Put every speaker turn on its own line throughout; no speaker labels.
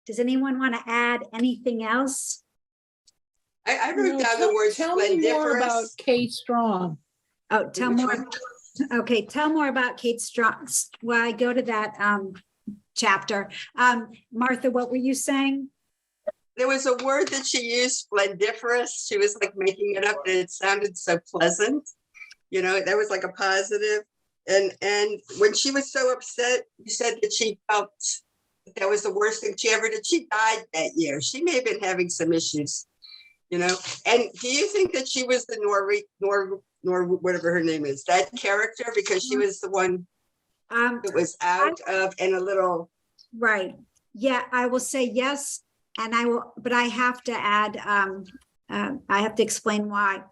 Does anyone want to add anything else?
I wrote down the word
Tell me more about
splendiferous.
Kate Strong.
Oh, tell
Which
more.
one?
Okay, tell more about Kate Strong. Well, I go to that chapter. Martha, what were you saying?
There was a word that she used, splendiferous. She was like making it up, and it sounded so pleasant. You know, that was like a positive. And when she was so upset, you said that she felt that was the worst thing she ever did. She died that year. She may have been having some issues, you know. And do you think that she was the Nor whatever her name is, that character, because she was the one that was out of and a little
right? Yeah, I will say yes, and I will, but I have to add. I have to explain why.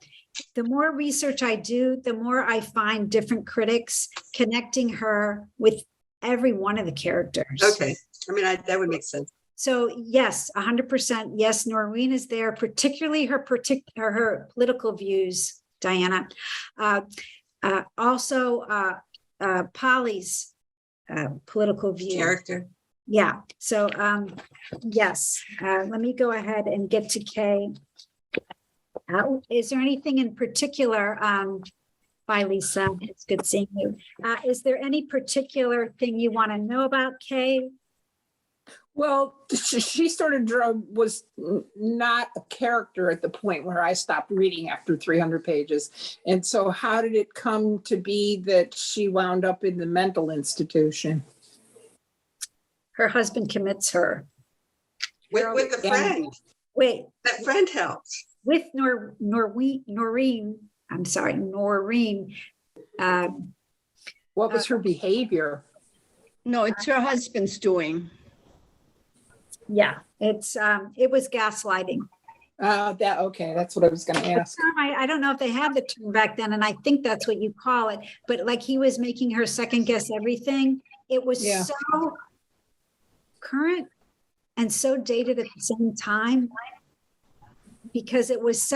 The more research I do, the more I find different critics connecting her with every one of the characters.
okay. I mean, that would make sense.
So yes, 100%. Yes, Noreen is there, particularly her political views, Diana. Also, Polly's political view.
Character.
Yeah. So yes, let me go ahead and get to Kay. Is there anything in particular? Bye, Lisa. It's good seeing you. Is there any particular thing you want to know about Kay?
Well, she sort of was not a character at the point where I stopped reading after 300 pages. And so how did it come to be that she wound up in the mental institution?
Her husband commits her.
With a friend.
Wait.
That friend helps.
With Noreen. I'm sorry, Noreen.
What was her behavior?
No, it's her husband's doing.
Yeah, it was gaslighting.
Okay, that's what I was going to ask.
I don't know if they had the term back then, and I think that's what you call it. But like he was making her second guess everything. It was so current and so dated at the same time, because it was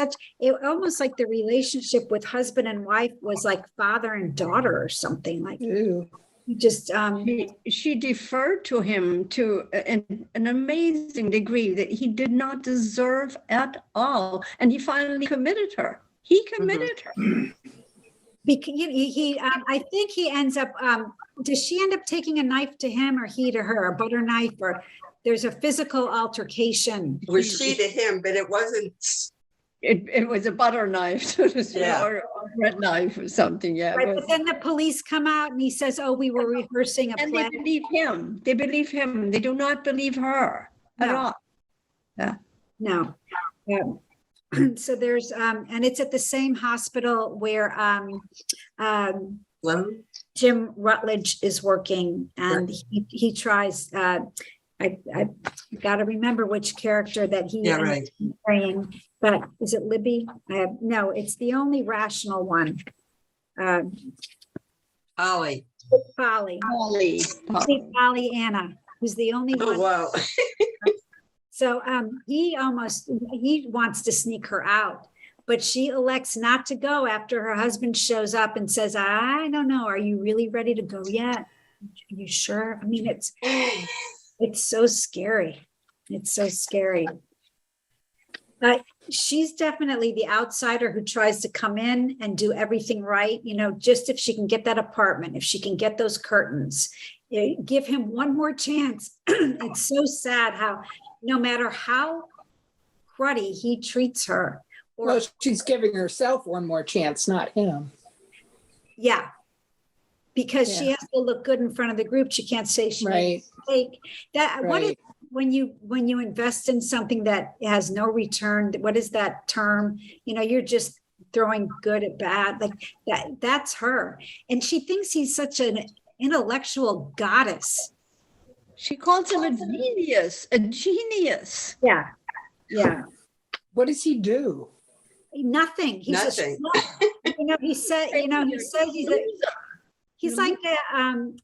almost like the relationship with husband and wife was like father and daughter or something like.
Ew.
Just
she deferred to him to an amazing degree that he did not deserve at all, and he finally committed her. He committed her.
Because I think he ends up. Does she end up taking a knife to him, or he to her, a butter knife, or there's a physical altercation?
It was she to him, but it wasn't.
It was a butter knife, or a bread knife or something. Yeah.
Right, but then the police come out and he says, "Oh, we were rehearsing a play."
They believe him. They believe him. They do not believe her at all. Yeah.
No. So there's and it's at the same hospital where Jim Rutledge is working, and he tries. I got to remember which character that he is playing, but is it Libby? No, it's the only rational one.
Pollyanna,
who's the only one.
Oh, wow.
So he wants to sneak her out, but she elects not to go after her husband shows up and says, "I don't know. Are you really ready to go yet? Are you sure?" I mean, it's so scary. It's so scary. She's definitely the outsider who tries to come in and do everything right. You know, just if she can get that apartment, if she can get those curtains, give him one more chance. It's so sad how no matter how cruddy he treats her.
Well, she's giving herself one more chance, not him.
Yeah. Because she has to look good in front of the group. She can't say she made a mistake. What is, when you invest in something that has no return, what is that term? You know, you're just throwing good at bad. Like that's her. And she thinks he's such an intellectual goddess.
She calls him a genius.
Yeah. Yeah.
What does he do?
Nothing. He's
Nothing.
He says he's like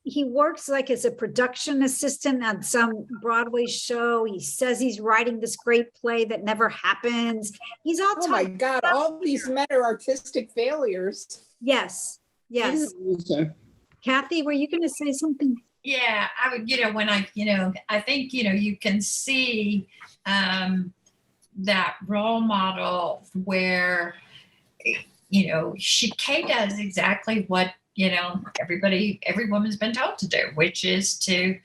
he works like as a production assistant on some Broadway show. He says he's writing this great play that never happens. He's all
oh my God, all these men are artistic failures.
Yes. Kathy, were you going to say something?
Yeah, I would, when I think, you can see that role model where, Kay does exactly what, every woman's been told to do, which is to,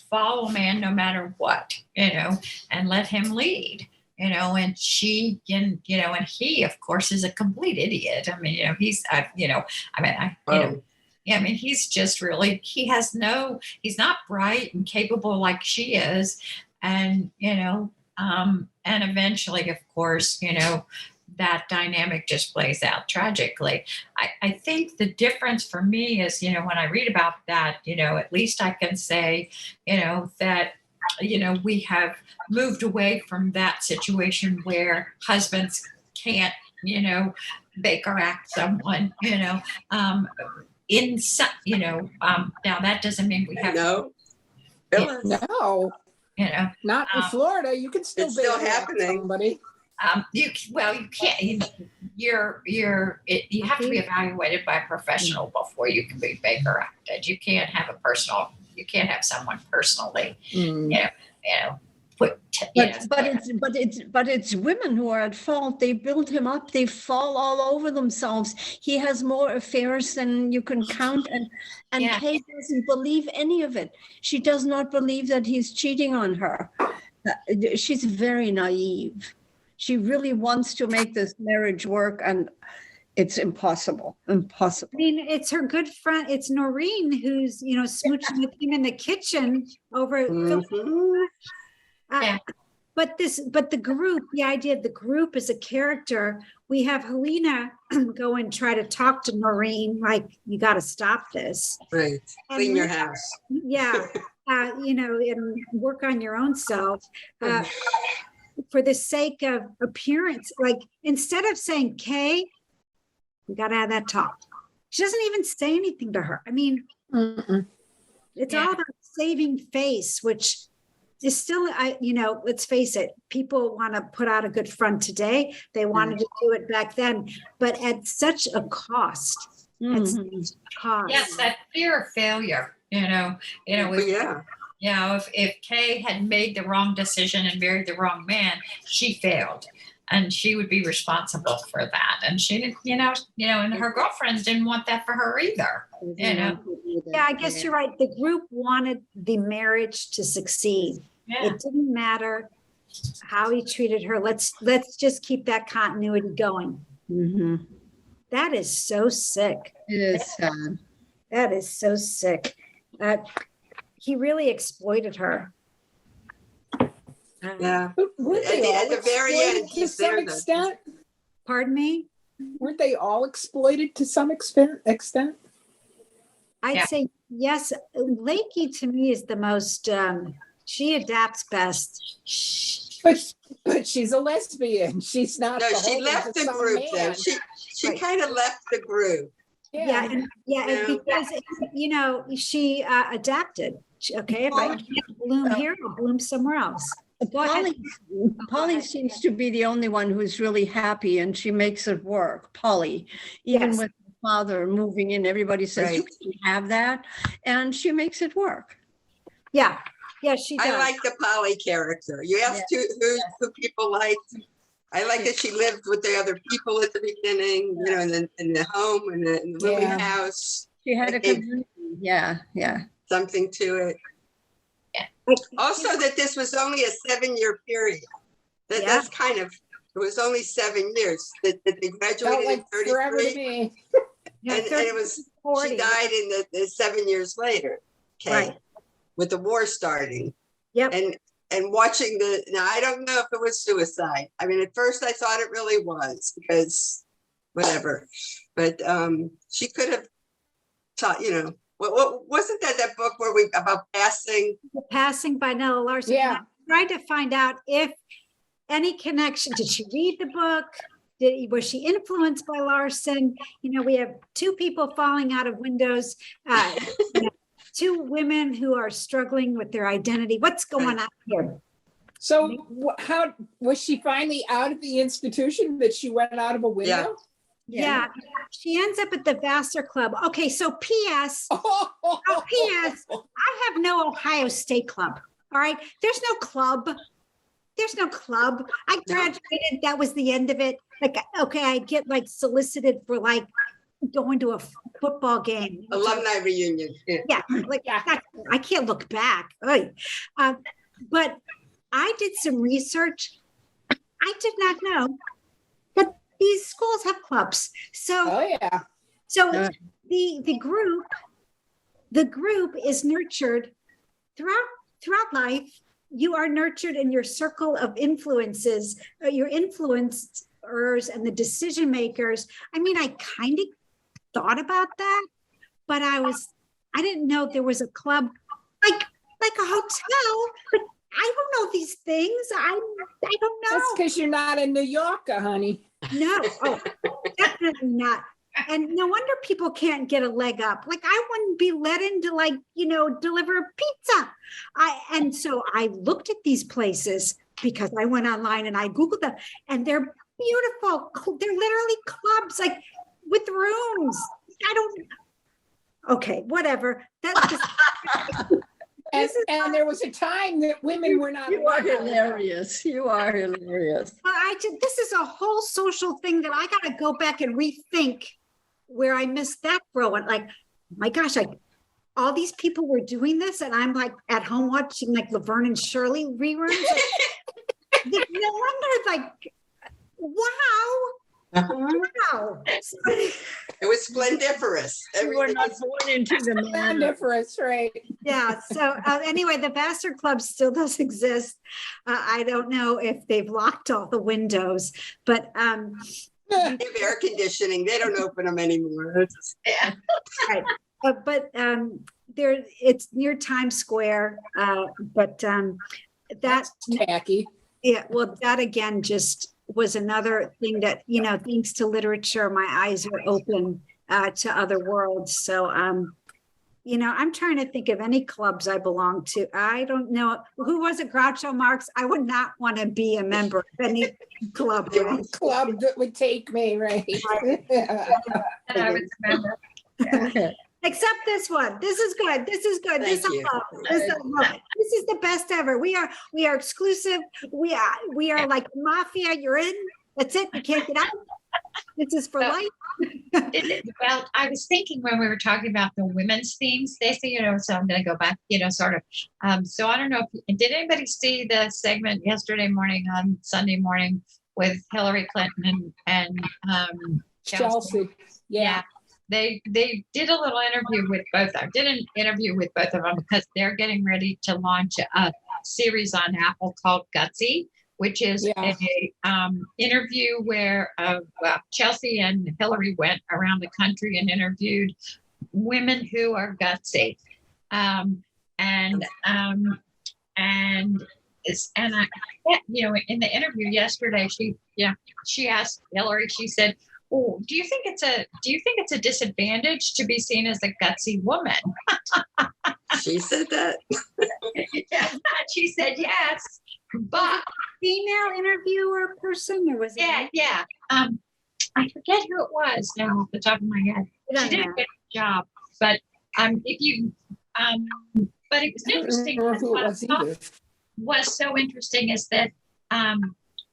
follow a man no matter what, and let him lead. And she can, and he, of course, is a complete idiot. I mean, he's, yeah, I mean, he's just really, he's not bright and capable like she is. And, and eventually, of course, that dynamic just plays out tragically. I think the difference for me is, when I read about that, at least I can say, that, we have moved away from that situation where husbands can't, bake or act someone, in some, now that doesn't mean we have
No,
No, not in
Um,
Florida. You can still
it's still
bail out
happening.
somebody.
you can't. You have to be evaluated by a professional before you can be Baker acted. You can't have someone personally,
But it's women who are at fault. They build him up. They fall all over themselves. He has more affairs than you can count, and
Yeah.
Kay doesn't believe any of it. She does not believe that he's cheating on her. She's very naive. She really wants to make this marriage work, and it's impossible. Impossible.
I mean, it's her good friend. It's Noreen who's, smooching with him in the kitchen over.
Mhm.
Yeah.
But the group, the idea of the group as a character, we have Helena go and try to talk to Noreen, like, you got to stop this.
Right. Clean your house.
Yeah. And work on your own self. For the sake of appearance, like, instead of saying, Kay, we got to have that talk. She doesn't even say anything to her. I mean, it's all about saving face, which is still, let's face it, people want to put out a good front today. They wanted to do it back then, but at such a cost. At such a cost.
Yes, that fear of failure. If Kay had made the wrong decision and married the wrong man, she failed, and she would be responsible for that. And she didn't, and her girlfriends didn't want that for her either.
Yeah, I guess you're right. The group wanted the marriage to succeed.
Yeah.
It didn't matter how he treated her. Let's just keep that continuity going.
Mm-hmm.
That is so sick.
It is sad.
That is so sick. He really exploited her.
Yeah.
Weren't they all
At the very
exploited
end,
to
he's
some
there.
extent?
Pardon me?
Weren't they all exploited to some extent?
I'd say yes. Lakey to me is the most, she adapts best.
But she's a lesbian. She's not.
No, she
beholden
left
to
the
some
group though.
man.
She
Right.
kind of left the group.
Yeah, and because she adapted. Okay, if I can't bloom here, I'll bloom somewhere else. Go ahead.
Polly seems to be the only one who's really happy, and she makes it work. Polly, even
Yes.
with her father moving in, everybody says, you can have that, and she makes it work.
Yeah, she does.
I like the Polly character. You asked who people liked. I like that she lived with the other people at the beginning, in the home and in the moving house.
She had a community. Yeah.
Something to it. Also, that this was only a 7-year period. That's kind of, it was only 7 years. That they graduated
Felt like
in
forever to
33.
me.
And it was,
40.
she died in the 7 years later. Okay.
Right.
With the war starting.
Yep.
And watching now I don't know if it was suicide. I mean, at first I thought it really was, because whatever, but she could have taught, what wasn't that book where about passing?
The Passing by Nella Larson.
Yeah.
I tried to find out if any connection. Did she read the book? Was she influenced by Larson? We have 2 people falling out of windows. 2 women who are struggling with their identity. What's going on here?
So how was she finally out of the institution that she went out of a window?
Yeah. She ends up at the Vassar Club. Okay, so P.S. P.S. I have no Ohio State Club. All right. There's no club. I graduated. That was the end of it. Like, okay, I get like solicited for like going to a football game.
Alumni reunion.
Yeah. Like I can't look back. But I did some research. I did not know that these schools have clubs. So, the group is nurtured throughout life. You are nurtured in your circle of influences, your influencers and the decision makers. I mean, I kind of thought about that, but I didn't know there was a club like a hotel. But I don't know these things. I don't know.
That's because you're not in New York, honey.
No, definitely not. And no wonder people can't get a leg up. Like I wouldn't be let in to deliver pizza. And so I looked at these places because I went online and I Googled them, and they're beautiful. They're literally clubs, like with rooms. Okay, whatever.
And there was a time that women were not.
You are hilarious.
This is a whole social thing that I got to go back and rethink where I missed that growing. Like, my gosh, all these people were doing this, and I'm like at home watching like Laverne and Shirley reruns. No wonder, like, wow. Wow.
It was splendiferous.
You were not born into the
splendiferous, right?
Yeah. So anyway, the Vassar Club still does exist. I don't know if they've locked all the windows, but
they have air conditioning. They don't open them anymore.
Yeah.
Right. But it's near Times Square. But
that's tacky.
Yeah. Well, that again just was another thing that, thanks to literature, my eyes were open to other worlds. So, I'm trying to think of any clubs I belong to. I don't know. Who was it? Groucho Marx? I would not want to be a member of any club.
Club that would take me, right?
I would remember.
Okay.
Except this one. This is good. This is good. This is the best ever. We are exclusive. We are like mafia. You're in. That's it. You can't get out. This is for life.
Well, I was thinking when we were talking about the women's themes, Stacey, so I'm going to go back, sort of. So I don't know did anybody see the segment yesterday morning on Sunday morning with Hillary Clinton and
Chelsea? Yeah.
They did a little interview with both. I did an interview with both of them because they're getting ready to launch a series on Apple called Gutsy, which is a interview where Chelsea and Hillary went around the country and interviewed women who are gutsy, in the interview yesterday, she asked Hillary. She said, "Oh, do you think it's a disadvantage to be seen as a gutsy woman?"
She said that.
Yeah, she said yes, but
Female interviewer person, or was it?
Yeah. I forget who it was now off the top of my head. She did a good job, but but it was interesting. Was so interesting is that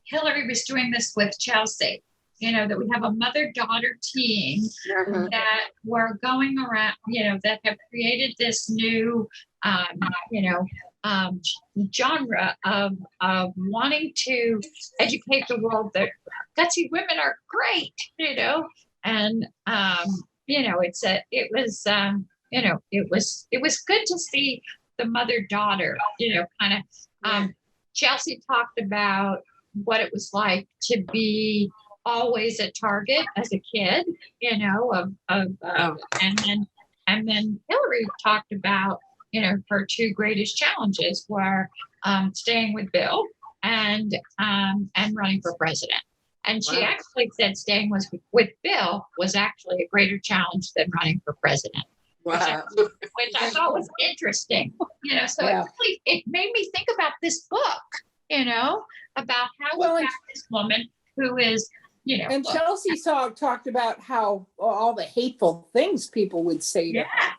Hillary was doing this with Chelsea. That we have a mother-daughter team that were going around, that have created this new, genre of wanting to educate the world that gutsy women are great, and it was good to see the mother-daughter, kind of. Chelsea talked about what it was like to be always at Target as a kid, and then Hillary talked about, her two greatest challenges were staying with Bill and running for president. And she actually said staying with Bill was actually a greater challenge than running for president.
Wow.
Which I thought was interesting. It made me think about this book, about how we have this woman who is you know.
And
look,
Chelsea talked about how all the hateful things people would say to
yeah,
her.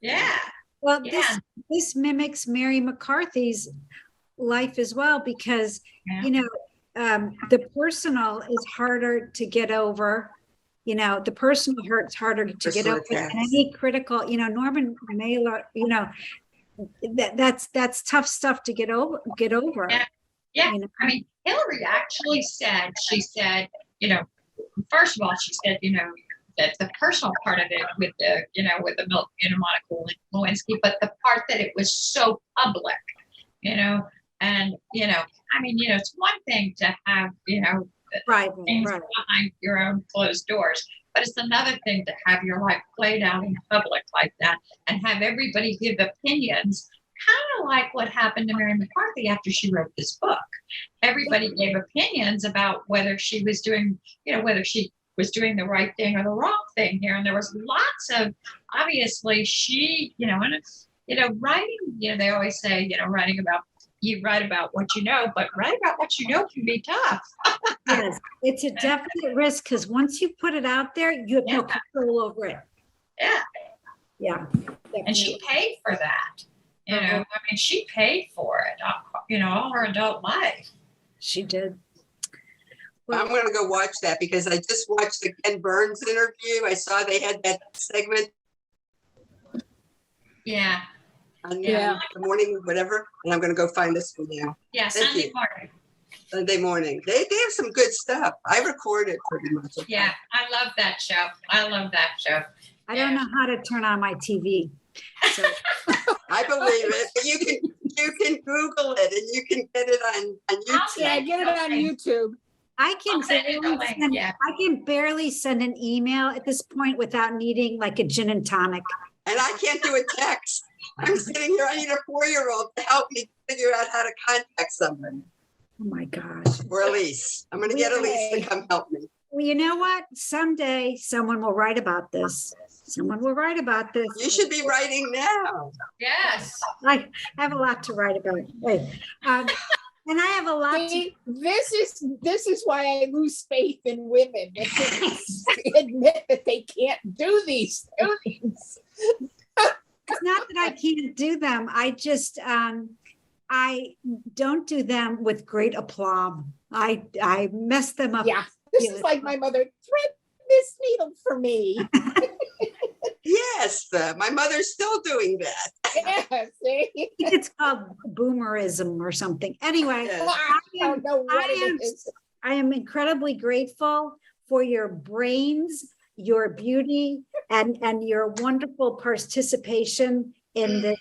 yeah,
Well,
yeah,
this mimics Mary McCarthy's life as well, because,
yeah.
you know, the personal is harder to get over. You know, the personal hurt's harder to get
Personal
over than
attacks.
any critical, you know, Norman Mailer, you know, that's tough stuff to get over.
Yeah. Yeah.
You know?
I mean, Hillary actually said, she said, you know, first of all, she said, you know, that the personal part of it with the, you know, with the Monica Lewinsky, but the part that it was so public, you know, and, you know, I mean, you know, it's one thing to have, you know,
Private,
things
right.
behind your own closed doors, but it's another thing to have your life played out in public like that and have everybody give opinions, kind of like what happened to Mary McCarthy after she wrote this book. Everybody gave opinions about whether she was doing, you know, whether she was doing the right thing or the wrong thing here. And there was lots of, obviously she, you know, and it's, you know, writing, you know, they always say, you know, you write about what you know, but write about what you know can be tough.
Yes, it's a definite risk, because once you put it out there, you have no
Yeah.
control over it.
Yeah.
Yeah.
And she
definitely.
paid for that. You know, I mean, she paid for it, you know, all her adult life.
She did.
I'm going to go watch that because I just watched the Ken Burns interview. I saw they had that segment
Yeah.
on
Yeah.
the morning, whatever, and I'm going to go find this one now.
Yeah.
Thank
Sunday
you.
morning.
Sunday morning. They have some good stuff. I record it pretty much.
Yeah. I love that show. I love that show.
I don't know how to turn on my TV. So
I believe it, but you can Google it and you can get it on YouTube.
Yeah, get it on YouTube.
I
I'll
can
send you the link, yeah.
I can barely send an email at this point without needing like a gin and tonic.
And I can't do a text. I'm sitting here. I need a 4-year-old to help me figure out how to contact someone.
Oh my gosh.
Or Elise. I'm going to get Elise to come help me.
Well, you know what? Someday someone will write about this. Someone will write about this.
You should be writing now.
Yes.
I have a lot to write about. Hey, and I have a lot to.
See, this is why I lose faith in women. They admit that they can't do these things.
It's not that I can't do them. I just I don't do them with great aplomb. I mess them up.
Yeah, this is like my mother. Thread this needle for me.
Yes, my mother's still doing that.
Yeah, see?
I think it's called boomerism or something. Anyway,
Yeah.
I don't know what
I am-
it is.
I am incredibly grateful for your brains, your beauty, and your wonderful participation in this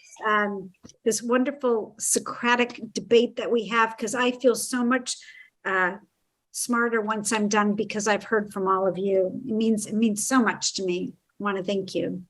this wonderful Socratic debate that we have, because I feel so much smarter once I'm done because I've heard from all of you. It means so much to me. I want to thank you.